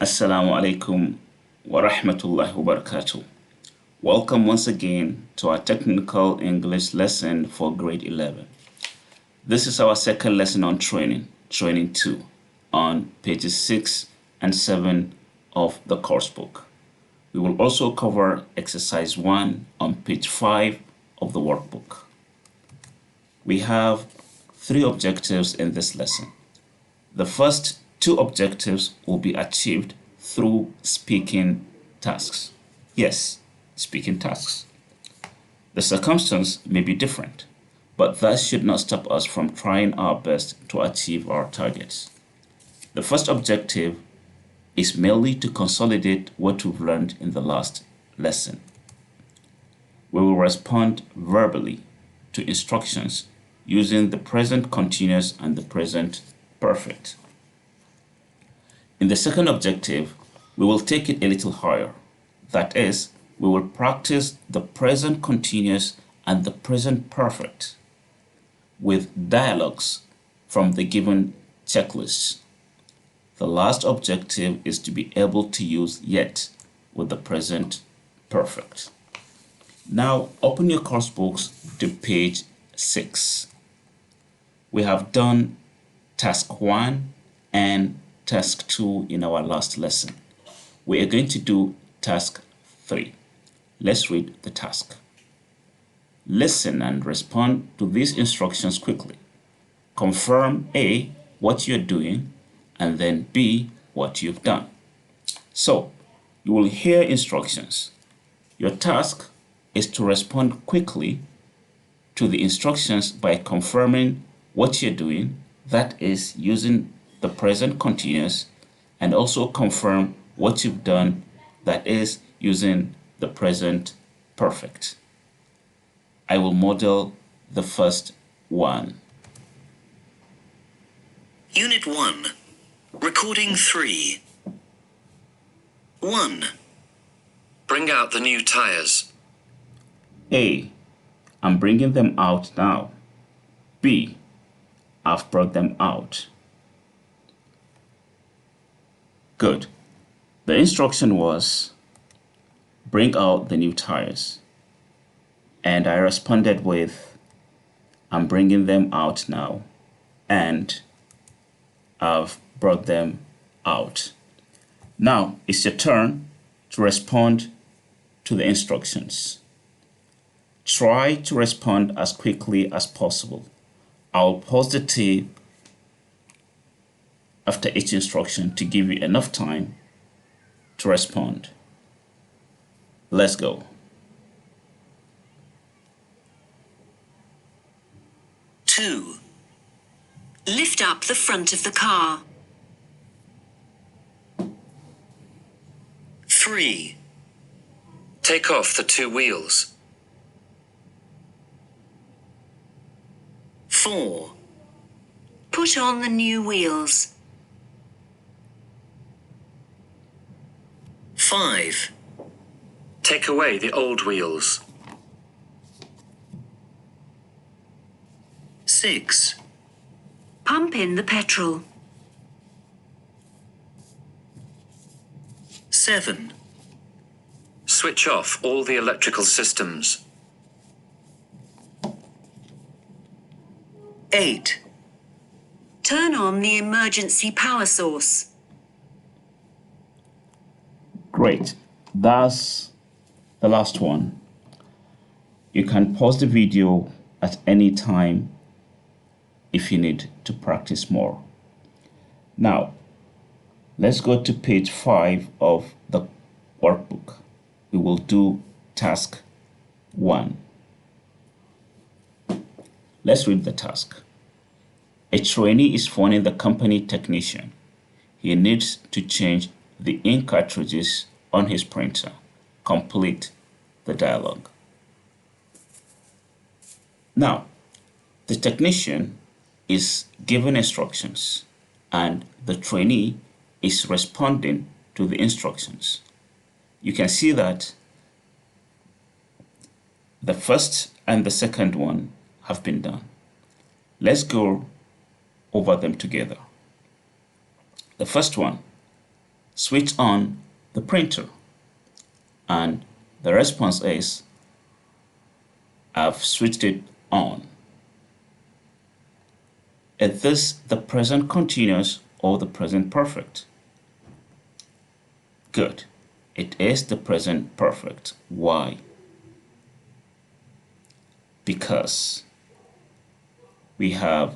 Assalamu alaikum wa rahmatullahi wa barakatuh. Welcome once again to our technical English lesson for grade 11. This is our second lesson on training 2, on pages 6 and 7 of the course book. We will also cover exercise 1 on page 5 of the workbook. We have 3 objectives in this lesson. The first 2 objectives will be achieved through speaking tasks. Yes, speaking tasks. The circumstance may be different, but that should not stop us from trying our best to achieve our targets. The first objective is merely to consolidate what we've learned in the last lesson. We will respond verbally to instructions using the present continuous and the present perfect. In the second objective, we will take it a little higher. That is, we will practice the present continuous and the present perfect with dialogues from the given checklists. The last objective is to be able to use yet with the present perfect. Now, open your course books to page 6. We have done task 1 and task 2 in our last lesson. We are going to do task 3. Let's read the task. Listen and respond to these instructions quickly. Confirm A, what you're doing, and then B, what you've done. So, you will hear instructions. Your task is to respond quickly to the instructions by confirming what you're doing, that is, using the present continuous, and also confirm what you've done, that is, using the present perfect. I will model the first one. Unit 1, Recording 3. 1. Bring out the new tires. A. I'm bringing them out now. B. I've brought them out. Good. The instruction was, bring out the new tires. And I responded with, I'm bringing them out now. And I've brought them out. Now it's your turn to respond to the instructions. Try to respond as quickly as possible. I'll pause the tape after each instruction to give you enough time to respond. Let's go. 2. Lift up the front of the car. 3. Take off the 2 wheels. 4. Put on the new wheels. 5. Take away the old wheels. 6. Pump in the petrol. 7. Switch off all the electrical systems. 8. Turn on the emergency power source. Great. That's the last one. You can pause the video at any time if you need to practice more. Now, let's go to page 5 of the workbook. We will do task 1. Let's read the task. A trainee is phoning the company technician. He needs to change the ink cartridges on his printer. Complete the dialogue. Now, the technician is given instructions and the trainee is responding to the instructions. You can see that the first and the second one have been done. Let's go over them together. The first one, switch on the printer. And the response is, I've switched it on. Is this the present continuous or the present perfect? Good. It is the present perfect. Why? Because we have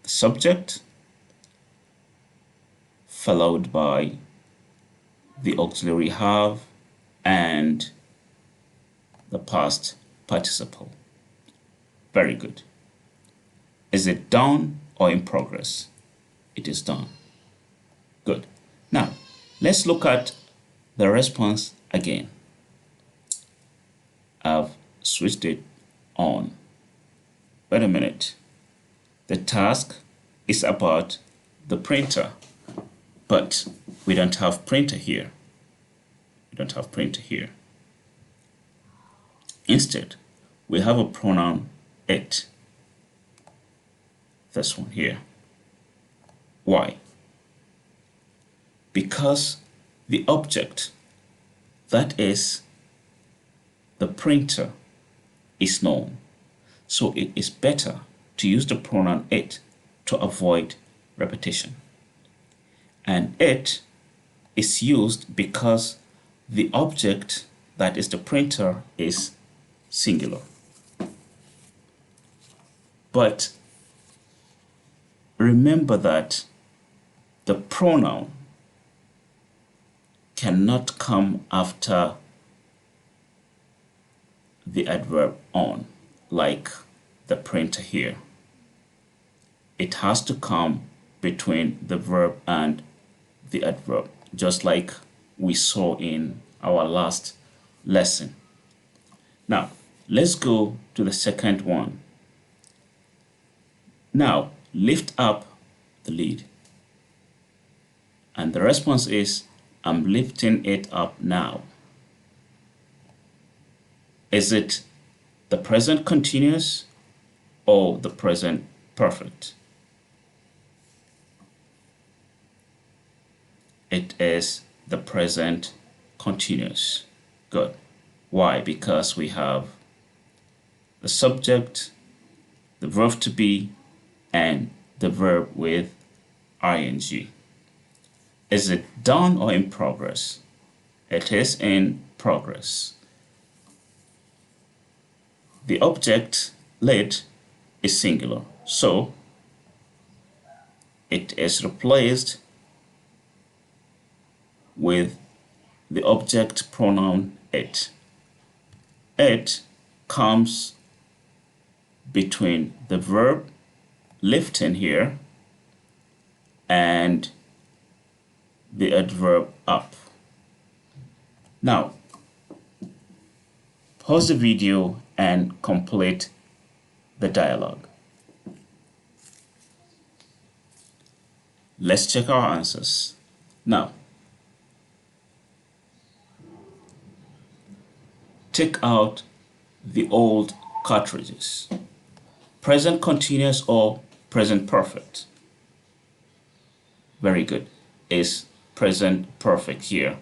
the subject followed by the auxiliary have and the past participle. Very good. Is it done or in progress? It is done. Good. Now, let's look at the response again. I've switched it on. Wait a minute. The task is about the printer, but we don't have printer here. We don't have printer here. Instead, we have a pronoun it. This one here. Why? Because the object, that is the printer, is known. So it is better to use the pronoun it to avoid repetition. And it is used because the object, that is the printer, is singular. But remember that the pronoun cannot come after the adverb on, like the printer here. It has to come between the verb and the adverb, just like we saw in our last lesson. Now, let's go to the second one. Now, lift up the lid. And the response is, I'm lifting it up now. Is it the present continuous or the present perfect? It is the present continuous. Good. Why? Because we have the subject, the verb to be, and the verb with ing. Is it done or in progress? It is in progress. The object lid is singular, so it is replaced with the object pronoun it. It comes between the verb lifting here and the adverb up. Now, pause the video and complete the dialogue. Let's check our answers. Now, take out the old cartridges. Present continuous or present perfect? Very good. Is present perfect here?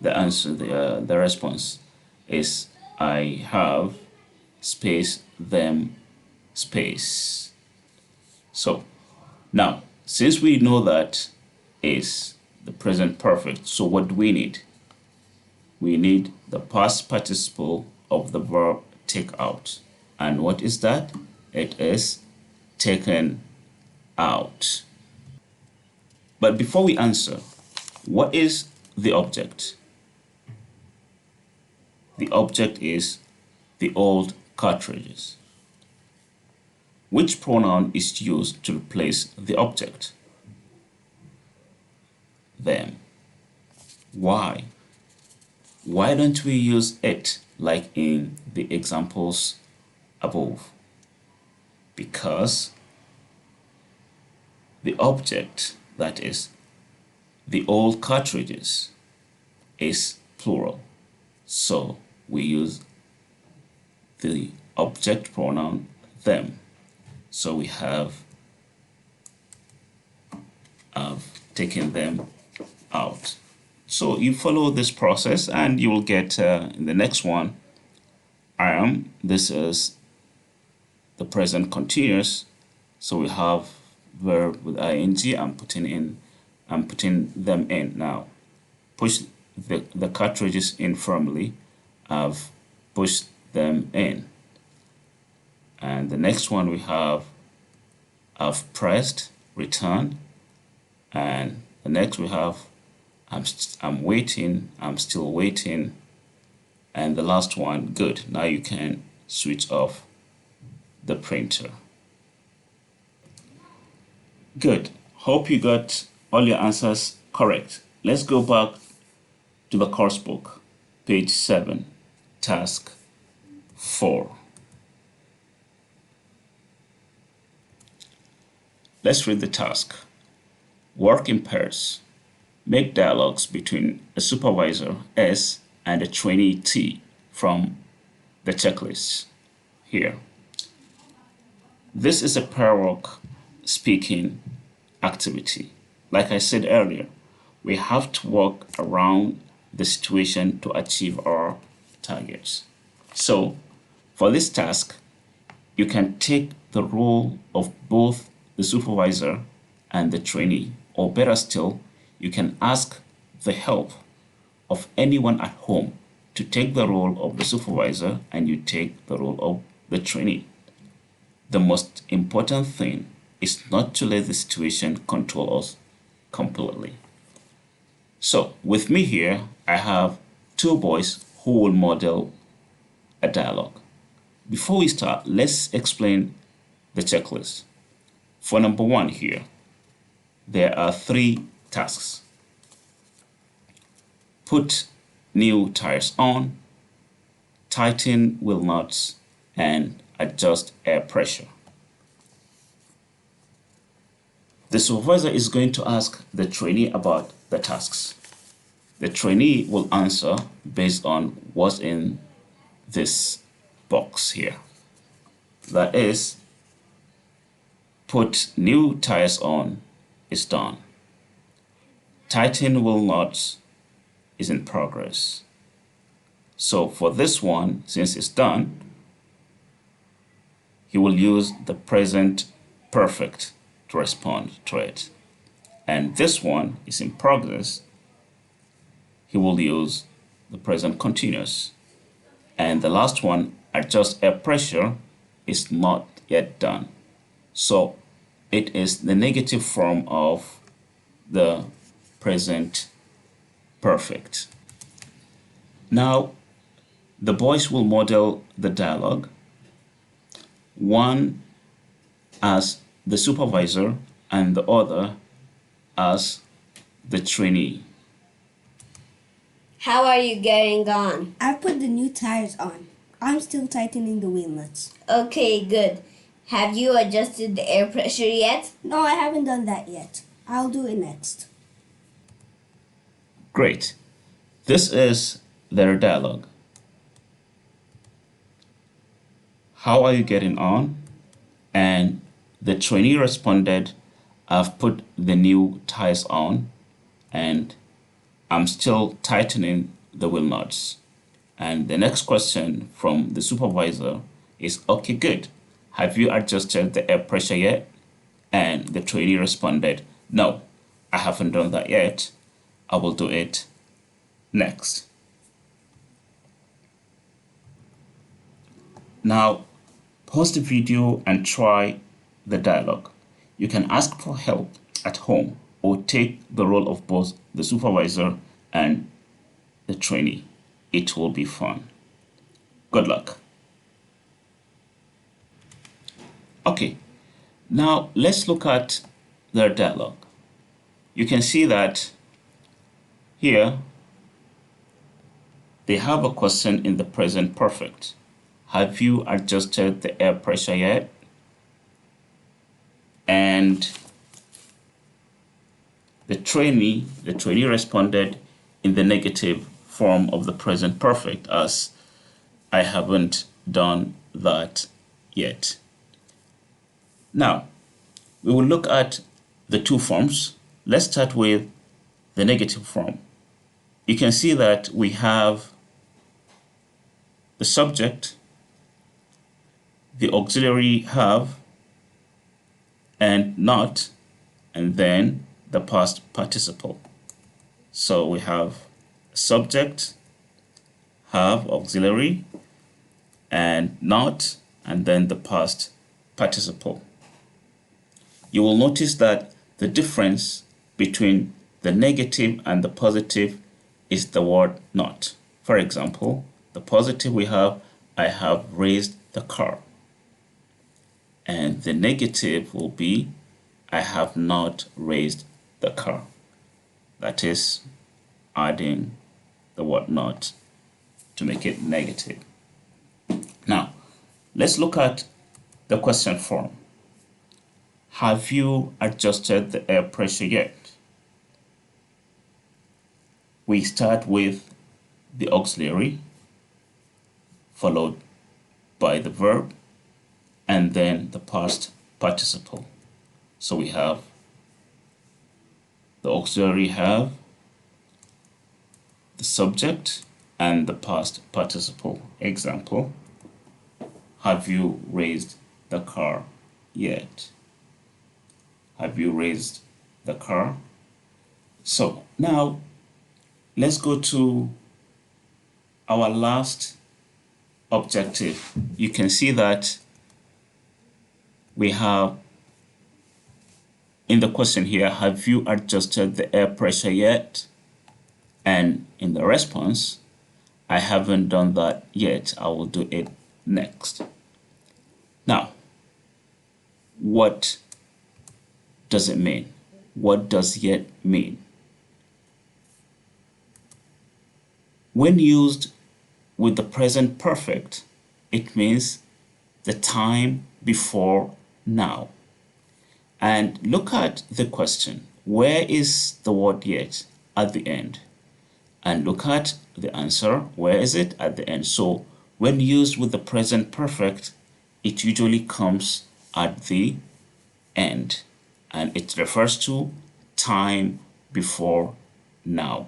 The answer, the response is I have space them space. So now, since we know that is the present perfect, so what do we need? We need the past participle of the verb take out. And what is that? It is taken out. But before we answer, what is the object? The object is the old cartridges. Which pronoun is used to replace the object? Them. Why? Why don't we use it like in the examples above? Because the object, that is the old cartridges, is plural. So we use the object pronoun them. So we have taken them out. So you follow this process and you will get in the next one, this is the present continuous. So we have verb with ing. I'm putting them in now. Push the cartridges in firmly. I've pushed them in. And the next one we have I've pressed return. And the next we have I'm waiting, I'm still waiting. And the last one, good. Now you can switch off the printer. Good. Hope you got all your answers correct. Let's go back to the course book, page 7, task 4. Let's read the task. Work in pairs. Make dialogues between a supervisor S and a trainee T from the checklist here. This is a pair work speaking activity. Like I said earlier, we have to work around the situation to achieve our targets. So for this task, you can take the role of both the supervisor and the trainee, or better still, you can ask the help of anyone at home to take the role of the supervisor and you take the role of the trainee. The most important thing is not to let the situation control us completely. So with me here, I have two boys who will model a dialogue. Before we start, let's explain the checklist. For number 1 here, there are 3 tasks. Put new tires on, tighten wheel nuts, and adjust air pressure. The supervisor is going to ask the trainee about the tasks. The trainee will answer based on what's in this box here. That is, put new tires on is done. Tighten wheel nuts is in progress. So for this one, since it's done, he will use the present perfect to respond to it. And this one is in progress. He will use the present continuous. And the last one, adjust air pressure, is not yet done. So it is the negative form of the present perfect. Now, the boys will model the dialogue, one as the supervisor and the other as the trainee. How are you getting on? I've put the new tires on. I'm still tightening the wheel nuts. Okay, good. Have you adjusted the air pressure yet? No, I haven't done that yet. I'll do it next. Great. This is their dialogue. How are you getting on? And the trainee responded, I've put the new tires on and I'm still tightening the wheel nuts. And the next question from the supervisor is, okay, good. Have you adjusted the air pressure yet? And the trainee responded, no, I haven't done that yet. I will do it next. Now, pause the video and try the dialogue. You can ask for help at home or take the role of both the supervisor and the trainee. It will be fun. Good luck. Okay, now let's look at their dialogue. You can see that here they have a question in the present perfect. Have you adjusted the air pressure yet? And the trainee responded in the negative form of the present perfect as I haven't done that yet. Now, we will look at the two forms. Let's start with the negative form, you can see that we have the subject, the auxiliary have, and not, and then the past participle. So we have subject, have, auxiliary, and not, and then the past participle. You will notice that the difference between the negative and the positive is the word not. For example, the positive we have, I have raised the car. And the negative will be, I have not raised the car. That is adding the word not to make it negative. Now, let's look at the question form. Have you adjusted the air pressure yet? We start with the auxiliary, followed by the verb, and then the past participle. So we have the auxiliary have, the subject, and the past participle. Example, have you raised the car yet? Have you raised the car? So now let's go to our last objective. You can see that we have in the question here, have you adjusted the air pressure yet? And in the response, I haven't done that yet. I will do it next. Now, what does it mean? What does yet mean? When used with the present perfect, it means the time before now. And look at the question. Where is the word yet? At the end. And look at the answer. Where is it? At the end. So when used with the present perfect, it usually comes at the end. And it refers to time before now.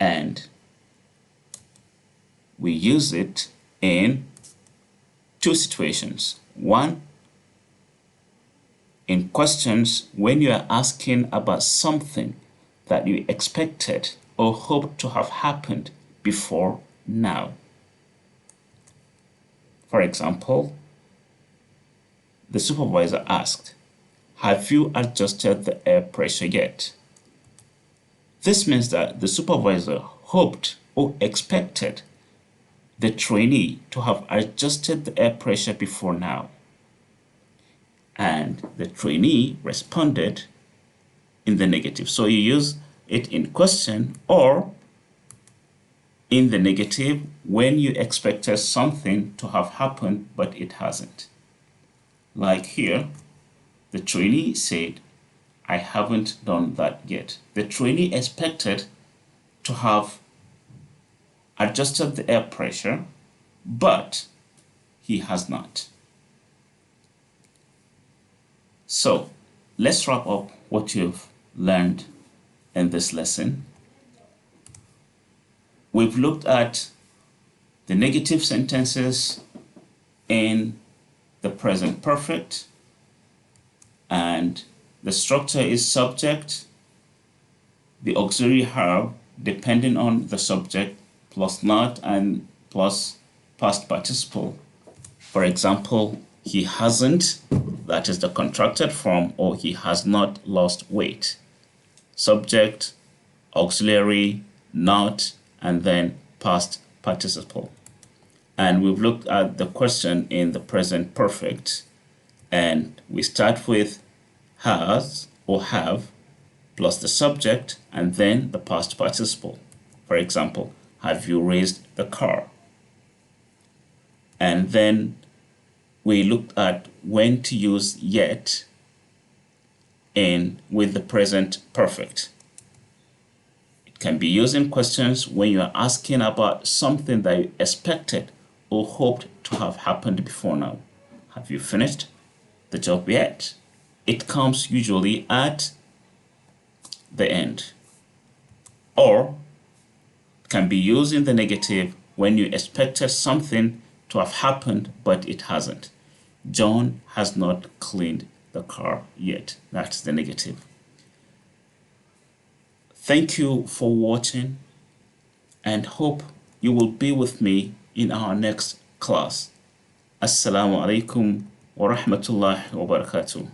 And we use it in two situations. One, in questions when you are asking about something that you expected or hoped to have happened before now. For example, the supervisor asked, have you adjusted the air pressure yet? This means that the supervisor hoped or expected the trainee to have adjusted the air pressure before now. And the trainee responded in the negative. So you use it in question or in the negative when you expected something to have happened but it hasn't. Like here, the trainee said, I haven't done that yet. The trainee expected to have adjusted the air pressure, but he has not. So let's wrap up what you've learned in this lesson. We've looked at the negative sentences in the present perfect, and the structure is subject, the auxiliary have depending on the subject, plus not and plus past participle. For example, he hasn't, that is the contracted form, or he has not lost weight. Subject, auxiliary, not, and then past participle. And we've looked at the question in the present perfect, and we start with has or have plus the subject and then the past participle. For example, have you raised the car? And then we looked at when to use yet in with the present perfect. It can be used in questions when you are asking about something that you expected or hoped to have happened before now. Have you finished the job yet? It comes usually at the end. or can be used in the negative when you expected something to have happened but it hasn't. John has not cleaned the car yet. That's the negative. Thank you for watching and hope you will be with me in our next class. Assalamu alaikum wa rahmatullahi wa barakatuh.